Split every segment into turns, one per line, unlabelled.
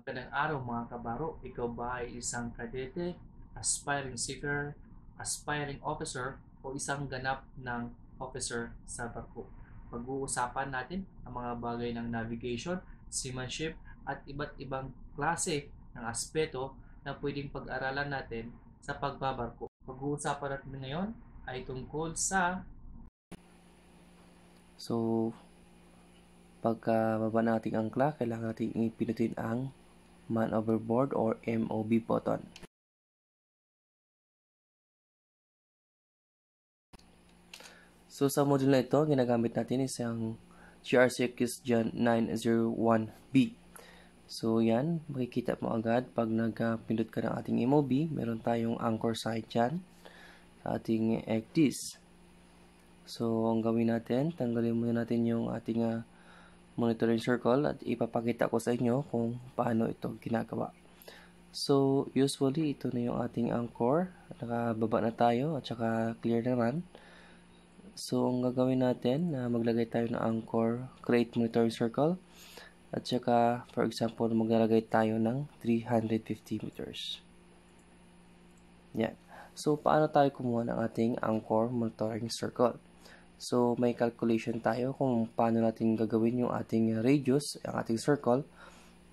Magandang araw mga kabaro. Ikaw ba ay isang kadete, aspiring seafarer, aspiring officer, o isang ganap ng officer sa barko? Pag-uusapan natin ang mga bagay ng navigation, seamanship, at iba't ibang klase ng aspeto na pwedeng pag-aralan natin sa pagbabarko. Pag-uusapan natin ngayon ay tungkol sa
So, pagka baba nating angkla, kailangan natin ipinutin ang man overboard or MOB button. So, sa module na ito, ginagamit natin isang GRCX Gen 901B. So, yan, makikita mo agad pag nagpindot ka ng ating MOB, meron tayong anchor sight dyan sa ating ECDIS. So, ang gawin natin, tanggalin muna natin yung ating monitoring circle at ipapakita ko sa inyo kung paano ito ginagawa. So, usually, ito na yung ating anchor. Nakababa na tayo at saka clear naman. So, ang gagawin natin, maglagay tayo ng anchor, create monitoring circle. At saka, for example, maglalagay tayo ng 350 meters. Yan. So, paano tayo kumuha ng ating anchor monitoring circle? So, may calculation tayo kung paano natin gagawin yung ating radius, ang ating circle,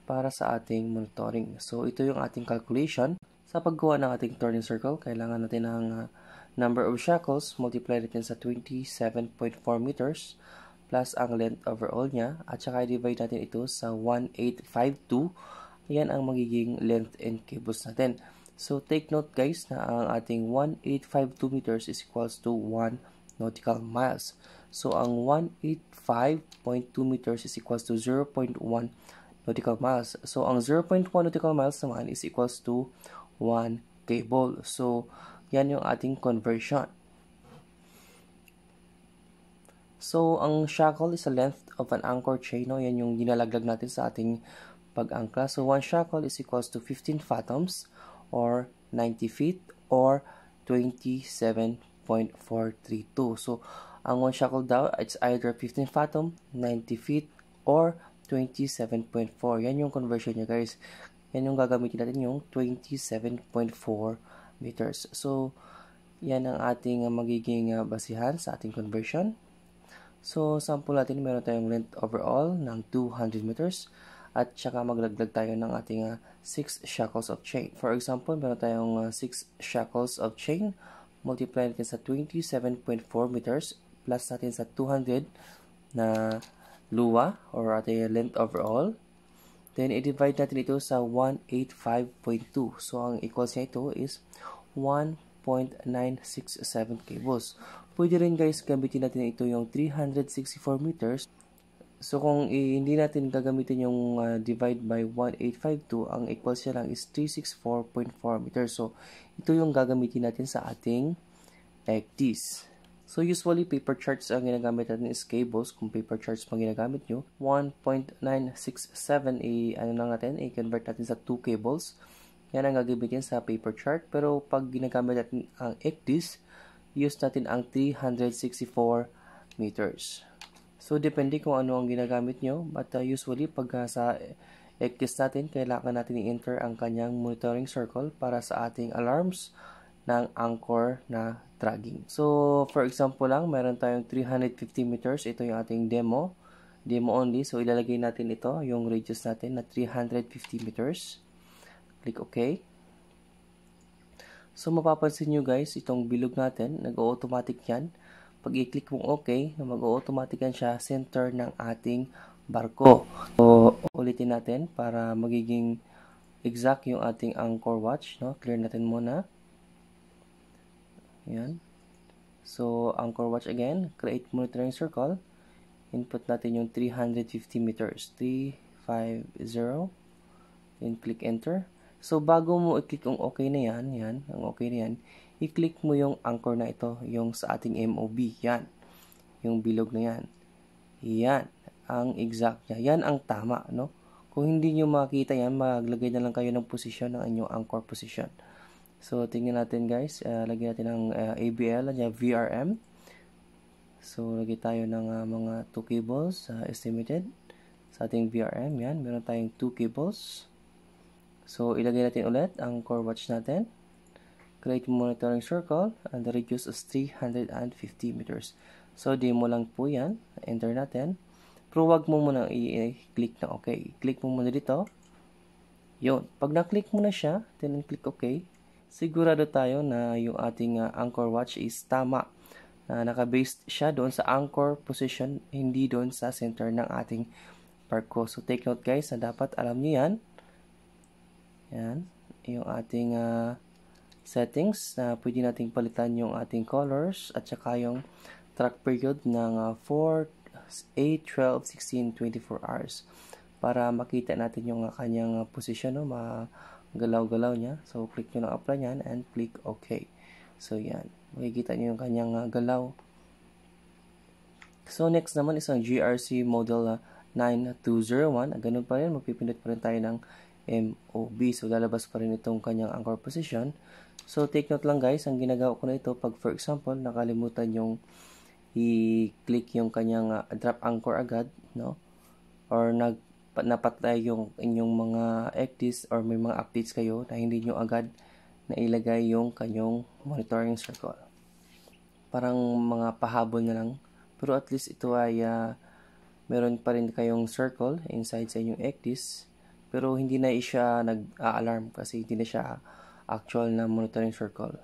para sa ating monitoring. So, ito yung ating calculation. Sa paggawa ng ating turning circle, kailangan natin ng number of shackles, multiply natin sa 27.4 meters, plus ang length overall niya, at saka i-divide natin ito sa 1852. Yan ang magiging length and cables natin. So, take note guys na ang ating 1852 meters is equals to 1 nautical miles. So, ang 185.2 meters is equals to 0.1 nautical miles. So, ang 0.1 nautical miles naman is equals to 1 cable. So, yan yung ating conversion. So, ang shackle is a length of an anchor chain. No? Yan yung dinalaglag natin sa ating pag-angkla. So, one shackle is equals to 15 fathoms or 90 feet or 27.432. So, ang one shackle daw, it's either 15 fathom, 90 feet, or 27.4. Yan yung conversion niya, guys. Yan yung gagamitin natin, yung 27.4 meters. So, yan ang ating magiging basihan sa ating conversion. So, sample natin, meron tayong length overall ng 200 meters at saka maglaglag tayo ng ating 6 shackles of chain. For example, meron tayong 6 shackles of chain, multiply natin sa 27.4 meters plus natin sa 200 na luwa or ating length overall. Then, i-divide natin ito sa 185.2. So, ang equals niya ito is 1.967 cables. Pwede rin guys, gamitin natin ito yung 364 meters. So, kung hindi natin gagamitin yung divide by 1852, ang equals niya lang is 364.4 meters. So, ito yung gagamitin natin sa ating ECDIS. So, usually, paper charts ang ginagamit natin is cables. Kung paper charts pang ginagamit nyo, 1.967, i-convert natin sa 2 cables. Yan ang gagamitin sa paper chart. Pero, pag ginagamit natin ang ECDIS, use natin ang 364 meters. So, depende kung ano ang ginagamit nyo. But usually, pag sa ECDIS natin, kailangan natin i-enter ang kanyang monitoring circle para sa ating alarms ng anchor na dragging. So, for example lang, meron tayong 350 meters. Ito yung ating demo. Demo only. So, ilalagay natin ito, yung radius natin na 350 meters. Click OK. So, mapapansin nyo guys, itong bilog natin, nag-automatic yan. Pag i-click mo OK, mag-automatic yan siya center ng ating barko. So, ulitin natin para magiging exact yung ating anchor watch. No? Clear natin muna. Yan. So, anchor watch again, create monitoring circle. Input natin yung 350 meters. 350. Then, click enter. So, bago mo i-click ang okay na yan, ang okay na yan, i-click mo yung anchor na ito, yung sa ating MOB, yan. Yung bilog na yan. Yan, ang exact niya. Yan ang tama, no? Kung hindi nyo makita yan, maglagay na lang kayo ng posisyon ng inyong anchor position. So, tingnan natin guys, lagyan natin ng ABL, VRM. So, lagay tayo ng mga 2 cables estimated sa ating VRM. Yan, meron tayong 2 cables. So, ilagay natin ulit ang core watch natin. Create monitoring circle and the radius is 350 meters. So, demo lang po yan. Enter natin. Pero wag mo muna i-click na okay. Click mo muna dito. Yun. Pag na-click mo na siya, then click okay, sigurado tayo na yung ating anchor watch is tama. Naka-based siya doon sa anchor position, hindi doon sa center ng ating barko. So, take note guys, na dapat alam nyo yan. Yan. Yung ating settings na pwede nating palitan yung ating colors at saka yung track period ng 4, 8, 12, 16, 24 hours para makita natin yung kanyang position, no? Magalaw-galaw niya. So, click nyo na apply yan and click OK. So, yan. Makikita nyo yung kanyang galaw. So, next naman is ang GRC model 9201. Ganun pa rin, magpipindot pa rin tayo ng MOB. So, lalabas pa rin itong kanyang anchor position. So, take note lang guys, ang ginagawa ko na ito, pag for example, nakalimutan yung i-click yung kanyang drop anchor agad, no? Or napatay yung inyong mga ECDIS or may mga updates kayo na hindi nyo agad na ilagay yung kanyang monitoring circle. Parang mga pahabol na lang. Pero at least ito ay meron pa rin kayong circle inside sa inyong ECDIS. Pero hindi na siya nag-a-alarm kasi hindi na siya actual na monitoring circle.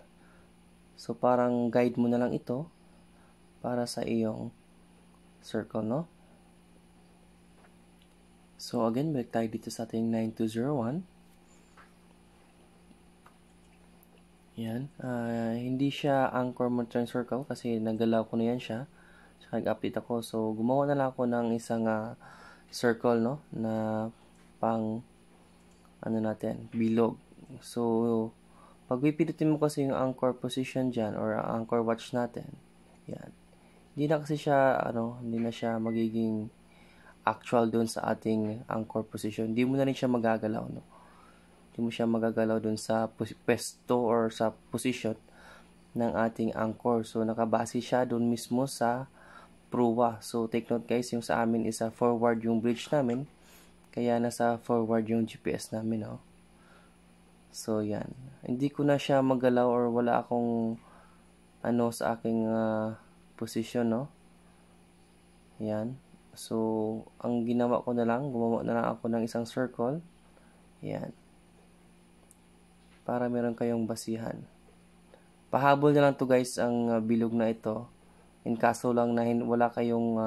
So, parang guide mo na lang ito para sa iyong circle, no? So, again, balik tayo dito sa ating 9201. Yan. Hindi siya anchor monitoring circle kasi nagalaw ko na yan siya. Saka nag-update ako. So, gumawa na lang ako ng isang circle, no? Na pang, bilog. So, pag pipindutin mo kasi yung anchor position dyan or anchor watch natin, yan. Hindi na kasi siya, hindi na siya magiging actual doon sa ating anchor position. Hindi mo na rin siya magagalaw, no? Hindi mo siya magagalaw doon sa pwesto or sa position ng ating anchor. So, nakabase siya doon mismo sa pruwa. So, take note guys, yung sa amin is forward yung bridge namin. Kaya nasa forward yung GPS namin, no? So, yan. Hindi ko na siya magalaw or wala akong sa aking position, no? Yan. So, ang ginawa ko na lang, gumawa na lang ako ng isang circle. Yan. Para meron kayong basihan. Pahabol na lang to guys ang bilog na ito. In kaso lang na wala kayong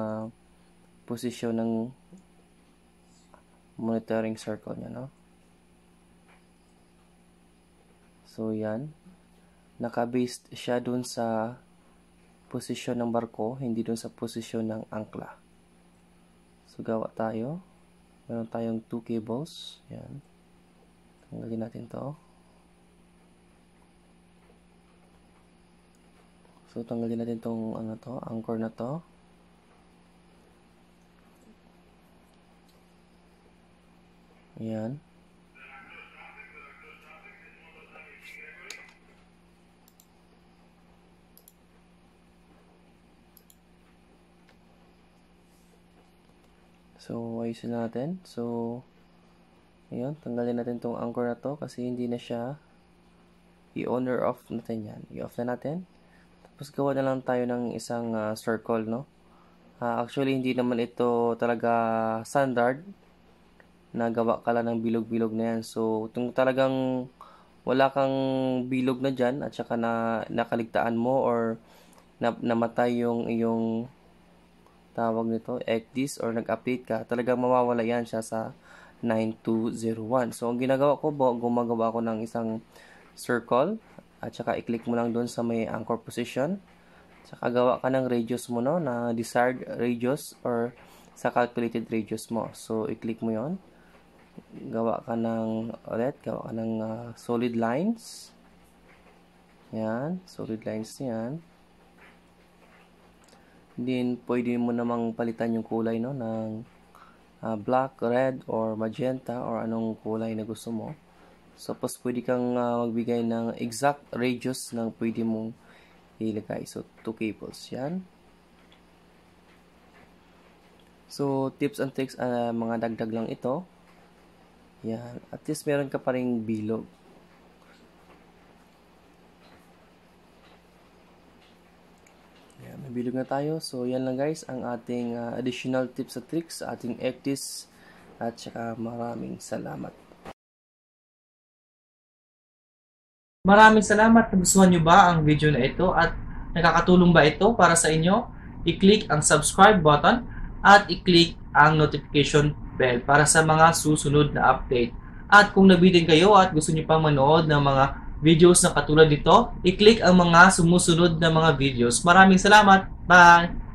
position ng monitoring circle niya, no? So, yan. Naka-based siya dun sa posisyon ng barko, hindi dun sa posisyon ng angkla. So, gawa tayo. Meron tayong 2 cables. Yan. Tanggalin natin to. So, tanggalin natin tong anchor na to. Yan. So, ayusin natin. So, ayun, tanggalin natin tong anchor na to kasi hindi na siya i-on or off natin yan. I-off na natin. Tapos, gawa na lang tayo ng isang circle, no? Actually, hindi naman ito talaga standard na gawa ka lang ng bilog-bilog na yan. So, kung talagang wala kang bilog na dyan at saka na nakaligtaan mo or namatay yung iyong tawag nito, ECDIS or nag-update ka, talagang mawawala yan siya sa 9201. So, ang ginagawa ko, gumagawa ako ng isang circle at saka i-click mo lang doon sa may anchor position. Saka gawa ka ng radius mo, no, na desired radius or sa calculated radius mo. So, i-click mo yon. Gawa ka ng solid lines. Yan, solid lines yan. Then, pwede mo namang palitan yung kulay, no, ng black, red, or magenta, or anong kulay na gusto mo. So, pwede kang magbigay ng exact radius ng pwede mong ilagay. So, 2 cables. Yan. So, tips and tricks, mga dagdag lang ito. Yan. At least meron ka pa ring bilog. Yan, may bilog na tayo. So, yan lang guys ang ating additional tips at tricks sa ating ECDIS. At saka maraming salamat.
Maraming salamat. Nagustuhan nyo ba ang video na ito at nakakatulong ba ito para sa inyo? I-click ang subscribe button at i-click ang notification bell para sa mga susunod na update. At kung nabitin kayo at gusto niyo pang manood ng mga videos na katulad nito, i-click ang mga sumusunod na mga videos. Maraming salamat. Bye!